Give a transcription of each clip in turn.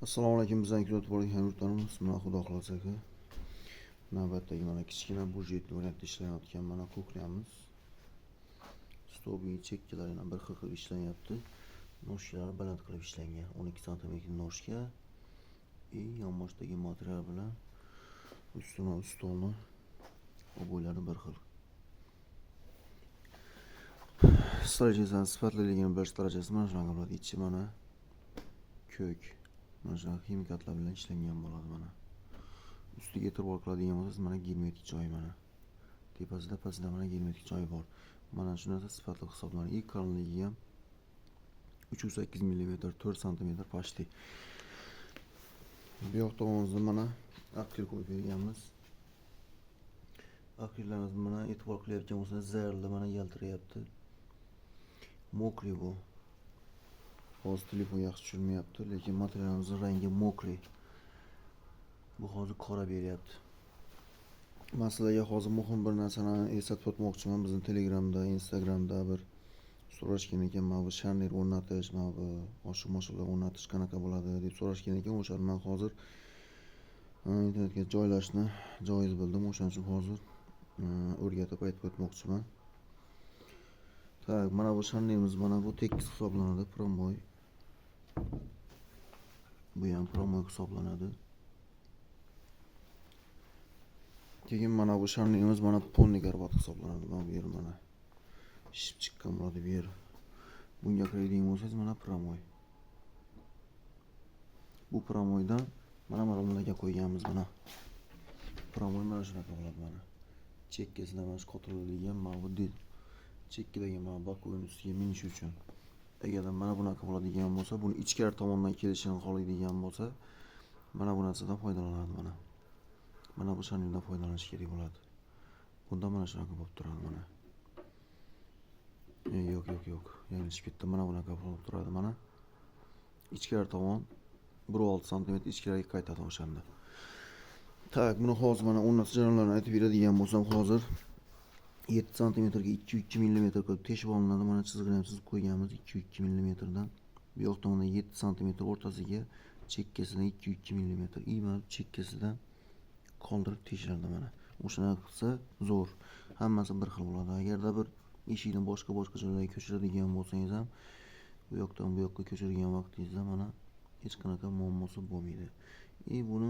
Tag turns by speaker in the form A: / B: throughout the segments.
A: Assalomu alaykum, bizning kuzatib borgan hamyurtlarimiz, mana xudo xolasa aka. Navbatdagi mana kichkina budjetni o'rnatib ishlayotgan mana kuxnyamiz. Stolning chekkalari yana bir xil qilib ishlanyapti. Noshkalari baland qilib ishlangan. 12 sm noshka. Yonboshdagi material bilan ustma stolni oboylari bir xil. Darajasidan sifatliligini bilish darajasi mana shunaqa bo'ladi. Ichi mana ko'k. Mana shu ximikatlar bilan ishlangan bo'ladi mana. Ustiga e'tibor qiladigan bo'lsangiz mana germetik joyi mana. Tepasida pastida mana germetik joyi bor. Mana shu narsa sifatli hisoblanadi. Ilk qalinligi ham 308 mm 4 cm pashti. Bu yoq tomonimizda mana akryl qo'yib berganmiz. Akryllarimiz mana e'tibor qilayotgan bo'lsangiz zararli mana yaltirayapti. Mokriy bu. Hozir telefon yaxshi tushirmayapti, lekin materialimizning rangi mokriy. Bu hozir qora beryapti. Masalaga hozir muhim bir narsani eslatib o'tmoqchiman. Bizning Telegramda, Instagramda bir so'rashgan ekan, mana bu sharnir o'rnatish, mana bu mashinalar o'rnatish qanaqa bo'ladi deb so'rashgan ekan. O'shani men hozir internetga joylashni joiz bildim. O'shaning uchun hozir o'rgatib aytib o'tmoqchiman. Tak, mana bu sharnirimiz mana bu tekis hisoblanadi, promoy. Bu ham promoy hisoblanadi. Keyin mana bu sharnirimiz mana polni garbat hisoblanadi. Mana bu yer mana shishib chiqqan bo'ladi bu yer. Bunga qaraydigan bo'lsangiz mana promoy. Bu promoydan mana bularga qo'yganmiz mana. Promoy mana shunaqa bo'ladi mana. Chekkasida mana shu qotirilgan mana bu chekkadagi mana bakoning ustiga minish uchun. Agarda mana bunaqa bo'ladigan bo'lsa, buni ichkari tomondan kelishini xohlaydigan bo'lsa, mana bu narsadan foydalanadi mana. Mana bu sharnirdan foydalanish kerak bo'ladi. Bunda mana shunaqa bo'lib turadi mana. Yo'q. Yanglishib ketdim. Mana bunaqa bo'lib turadi mana. Ichkari tomon 1.6 cm ichkariga qaytadi o'shanda. Tak, buni hozir mana o'rnatish jarayonlarini aytib beradigan bo'lsam, hozir 7 cm ga 2 mm qilib teshib olinadi. Mana chizig'ini ham chizib qo'yganmiz 2 mm dan. Bu yoq tomondan 7 cm o'rtasiga chekkasidan 2 mm. Mana chekkasidan qoldirib teshiladi mana. O'shanaqa qilsa zo'r. Hammasi bir xil bo'ladi. Agarda bir eshikni boshqa joylarga ko'chiradigan bo'lsangiz ham, bu yoqdan bu yoqqa ko'chirgan vaqtingizda mana hech qanaqa muammosi bo'lmaydi. Buni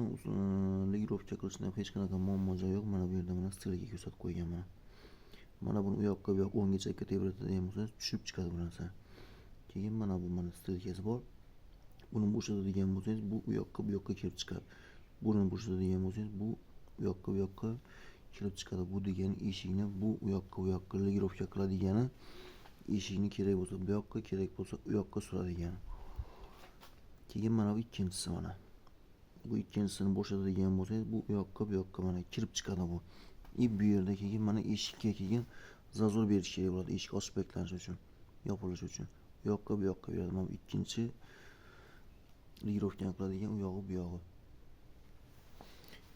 A: legirovka qilishda hech qanaqa muammo joyi yo'q. Mana bu yerda mana stilga ko'rsatib qo'ygan mana. Mana buni u yoqqa bu yoq o'nggacha tebratadigan bo'lsangiz tushib chiqadi bu narsa. Keyin mana bu mana stilkasi bor. Buni bo'shatadigan bo'lsangiz bu u yoqqa kirib chiqadi. Buni bo'shatadigan bo'lsangiz bu yoqqa kirib chiqadi. Bu degani eshikni bu yoqqa legirovka qiladigani, eshikni kerak bo'lsa bu yoqqa, kerak bo'lsa u yoqqa suradigani. Keyin mana bu ikkinchisi mana. Bu ikkinchisini bo'shatadigan bo'lsangiz bu yoqqa mana kirib chiqadi bu. Bu yerda keyin mana eshikka keyin zazor berish kerak bo'ladi, eshik ochib beklanishi uchun, yopilishi uchun. Bu yoqqa beradi. Mana bu ikkinchi legirovka qiladigan u yog'i bu yog'i.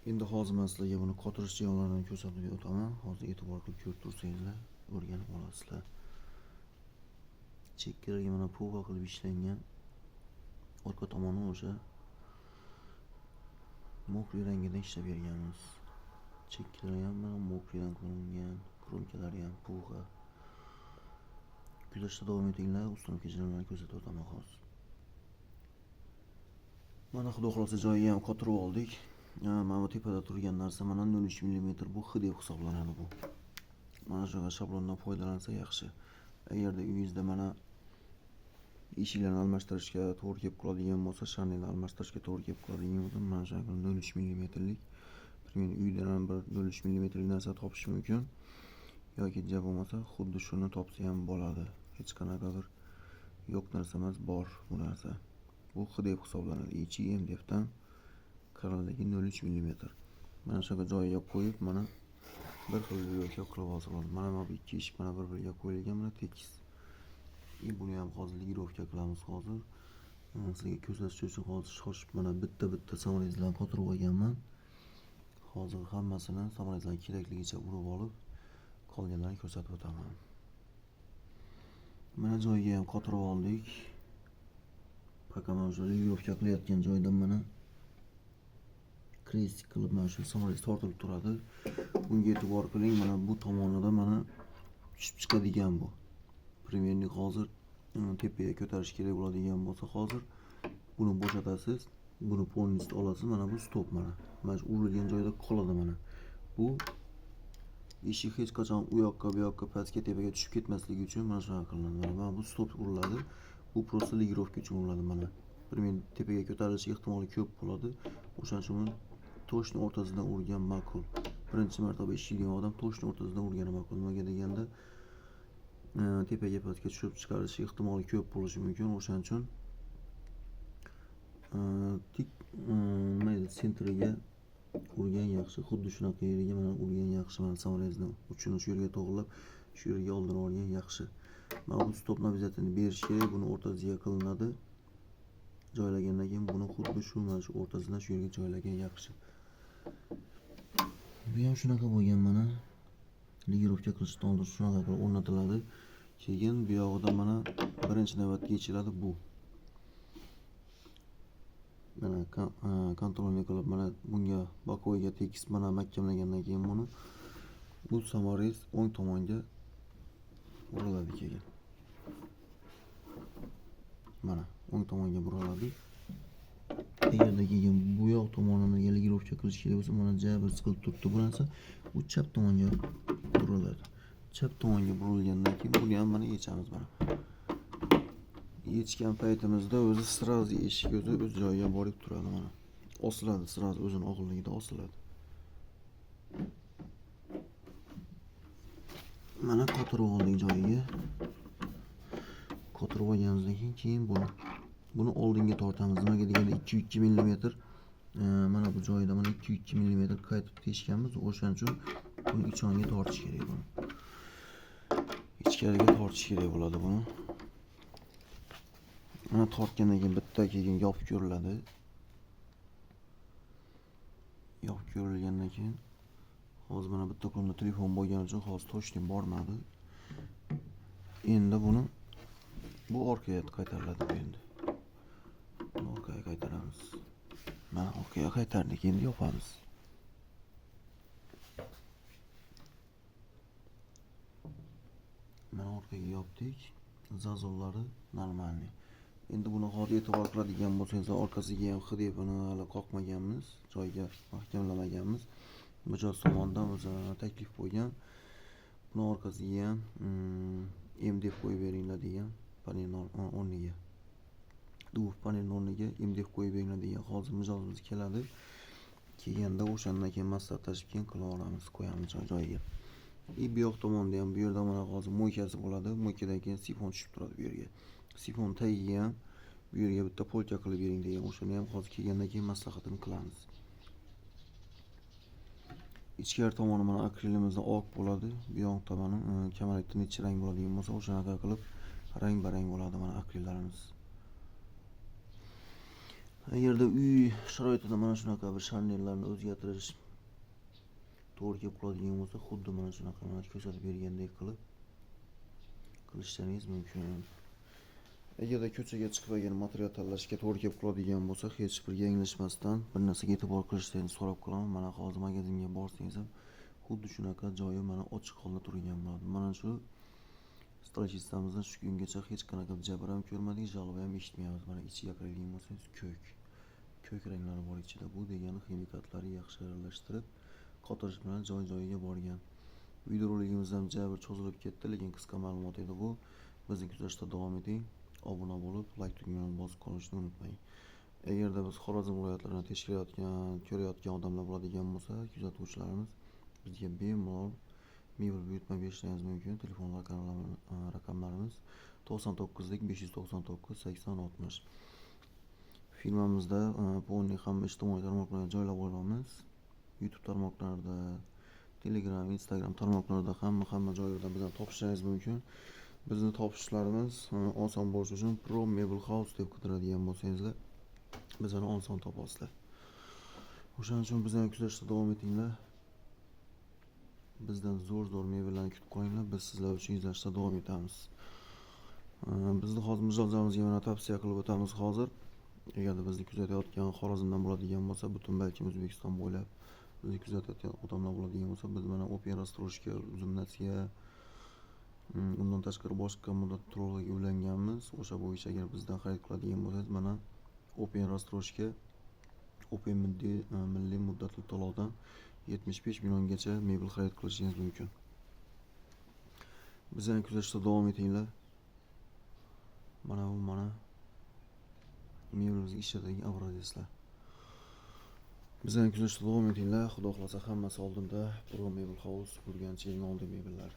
A: Endi hozir men sizlarga buni qotirish jarayonlarini ko'rsatib o'taman. Hozir e'tibor qilib ko'rib tursangizlar, o'rganib olasizlar. Chekkalarga mana pova qilib ishlangan. Orqa tomoni o'sha mokriy rangida ishlab berganmiz. Chekkalari ham mana mokriydan qilingan, kromkalari ham pova. Kuzatishda davom etinglar, ustolik jarayonlarini ko'rsatib o'taman hozir. Mana xudo xolasa joyiga ham qotirib oldik. Mana bu tepada turgan narsa mana 0.3 mm bu X deb hisoblanadi bu. Mana shunaqa shablondan foydalansa yaxshi. Agarda uyingizda mana eshiklarni almashtirishga to'g'ri kelib qoladigan bo'lsa, sharnirni almashtirishga to'g'ri kelib qoladigan bo'lsa, mana shunaqa 0.3 mm lik, men uydan ham bir 0.3 mm lik narsa topish mumkin. Yoki ja bo'lmasa, xuddi shuni topsa ham bo'ladi. Hech qanaqa bir yo'q narsa emas, bor bu narsa. Bu X deb hisoblanadi. HMDFdan qaraldagi 0.3 mm. Mana shunaqa joyiga qo'yib, mana bir xil yo'lga qilib olsa bo'ladi. Mana bu ikki eshik mana bir-biriga qo'yilgan, mana tekis. Buni ham hozir legirovka qilamiz hozir. Sizga ko'rsatish uchun hozir shoshib mana bitta samolyotlarni qotirib olganman. Hozir hammasini samolyotlarga kerakligicha urib olib, qolganlarini ko'rsatib o'taman. Mana joyiga ham qotirib oldik. Haqa mana shu ligirovka qilayotgan joydan mana krest qilib mana shu samolyot tortilib turadi. Bunga e'tibor qiling, mana bu tomonida mana tushib chiqadigan bu. Primerlik hozir tepaga ko'tarish kerak bo'ladigan bo'lsa, hozir buni bo'shatasiz, buni polnist olasiz, mana bu stop mana. Mana shu urilgan joyda qoladi mana. Bu eshik hech qachon u yoqqa bu yoqqa pastga tepaga tushib ketmasligi uchun mana shunaqa qilinadi. Mana bu stop uriladi. Bu просто ligirovka uchun uriladi mana. Primer tepaga ko'tarilish ehtimoli ko'p bo'ladi. O'shaning uchun toshning o'rtasidan urgan ma'qul. Birinchi marotaba ishlaydigan odam toshning o'rtasidan urgani ma'qul. Nimaga deganda tepaga pastga tushib chiqarish ehtimoli ko'p bo'lishi mumkin. O'shaning uchun tik nima edi, sentriga urgan yaxshi. Xuddi shunaqa yeriga mana urgan yaxshi. Mana samolyotni uchini shu yerga to'g'rilab, shu yerga oldin olgan yaxshi. Mana bu stop navigatsiyani berish kerak, buni o'rtasiga qilinadi. Joylagandan keyin buni xuddi shu mana shu o'rtasidan shu yerga joylagan yaxshi. Bu ham shunaqa bo'lgan mana. Ligirovka qilishdan oldin shunaqa qilib o'rnatiladi. Keyin bu yog'ida mana birinchi navbatga yechiladi bu. Mana kontrolni qilib mana bunga bokoviga tekis mana mahkamlagandan keyin buni bu samolyot o'ng tomonga buriladi keyin. Mana o'ng tomonga buriladi. Agarda keyin bu yoq tomoniga ligirovka qilish kerak bo'lsa, mana jabr siqilib turibdi bu narsa. Bu chap tomonga buriladi. Chap tomonga burilgandan keyin buni ham mana yechamiz mana. Yechgan paytimizda o'zi sirazi eshik o'zi o'z joyiga borib turadi mana. Osiladi, sirazi o'zini og'irligida osiladi. Mana qotirib oldik joyiga. Qotirib olganimizdan keyin buni oldinga tortamiz. Nimaga deganda 2-2 mm mana bu joyida mana 2-2 mm qaytib teshganmiz. O'shaning uchun buni ichonga tortish kerak buni. Ichkariga tortish kerak bo'ladi buni. Mana tortgandan keyin bitta keyin yopib ko'riladi. Yopib ko'rilgandan keyin hozir mana bitta qo'limda telefon bo'lgani uchun hozir toshning bormadi. Endi buni bu orqaga qaytariladi bu endi. Buni orqaga qaytaramiz. Mana orqaga qaytardik, endi yopamiz. Mana orqaga yopdik. Zazollari normalniy. Endi buni hozir e'tibor qiladigan bo'lsangiz, orqasiga ham X deb buni hali qoqmaganmiz, joyiga mahkamlamaganmiz. Mijoz tomonidan o'zi taklif qo'ygan. Buni orqasiga ham M deb qo'yib beringlar degan, panel o'rniga. Duv panel o'rniga M deb qo'yib beringlar degan. Hozir mijozimiz keladi. Kelganda o'shandan keyin maslahatlashib keyin qila olamiz, qo'yamiz joyiga. Bu yoq tomonda ham bu yerda mana hozir mo'ykasi bo'ladi. Mo'ykadan keyin sifon tushib turadi bu yerga. Sifon tagiga ham bu yerga bitta polka qilib bering degan. O'shani ham hozir kelgandan keyin maslahatini qilamiz. Ichkari tomoni mana akrilimizda oq bo'ladi. Bu yoq tomoni kamaritdan ichi rang bo'ladigan bo'lsa, o'shanaqa qilib rang-barang bo'ladi mana akrillarimiz. Agarda uy sharoitida mana shunaqa bir sharnirlarni o'zgartirish to'g'ri kelib qoladigan bo'lsa, xuddi mana shunaqa mana ko'rsatib bergandek qilishlaringiz mumkin. Agarda ko'chaga chiqib olgan material tanlashga to'g'ri kelib qoladigan bo'lsa, hech bir yanglishmasdan bir narsaga e'tibor qilishlaringizni so'rab qolaman. Mana hozir magazinga borsangiz ham xuddi shunaqa joyi mana ochiq holda turgan bo'ladi. Mana shu stroychistamizdan shu kungacha hech qanaqa jabr ham ko'rmadik, jalg'a ham eshitmaymiz. Mana ichiga qaraydigan bo'lsangiz ko'k ranglari bor ichida. Bu degani ximikatlari yaxshi aralashtirib qotirish bilan joy-joyiga borgan. Videoroligimiz ham jabr cho'zilib ketdi, lekin qisqa ma'lumot edi bu. Bizni kuzatishda davom eting. Obuna bo'lib, like tugmani bosib qolishni unutmang. Agarda biz Xorazm viloyatlarini ko'rayotgan odamlar bo'ladigan bo'lsa, kuzatuvchilarimiz bizga bemalol mebel buyurtma berishingiz mumkin. Telefon raqamlarimiz 99 599 80 60. Firmamizda Ponni hamma ijtimoiy tarmoqlarga joylab olamiz. YouTube tarmoqlarida, Telegram, Instagram tarmoqlarida hamma joylarda bizni topishingiz mumkin. Bizni topishlarimiz oson bo'lishi uchun Pro Mebel House deb qidiradigan bo'lsangizlar, bizni oson topasizlar. O'shaning uchun bizni kuzatishda davom etinglar. Bizdan zo'r mebellarni kutib qolinglar. Biz sizlar uchun izlashda davom etamiz. Bizni hozir mijozlarimizga mana tavsiya qilib o'tamiz hozir. Agarda bizni kuzatayotgan Xorazmdan bo'ladigan bo'lsa, butun balkim O'zbekiston bo'ylab bizni kuzatayotgan odamlar bo'ladigan bo'lsa, biz mana Open Rastroshka, Uzumnasiya, undan tashqari boshqa muddat to'lovlarga ulanganmiz. O'sha bo'yicha agar bizdan xarid qiladigan bo'lsangiz, mana Open Rastroshka Open milliy muddatli to'lovdan 75 milliongacha mebel xarid qilishingiz mumkin. Bizani kuzatishda davom etinglar. Mana bu mebelimizni ishlatadigan obrazlar. Bizani kuzatishda davom etinglar. Xudo xolasa hammasi oldinda Pro Mebel House Urganch nomli mebellar.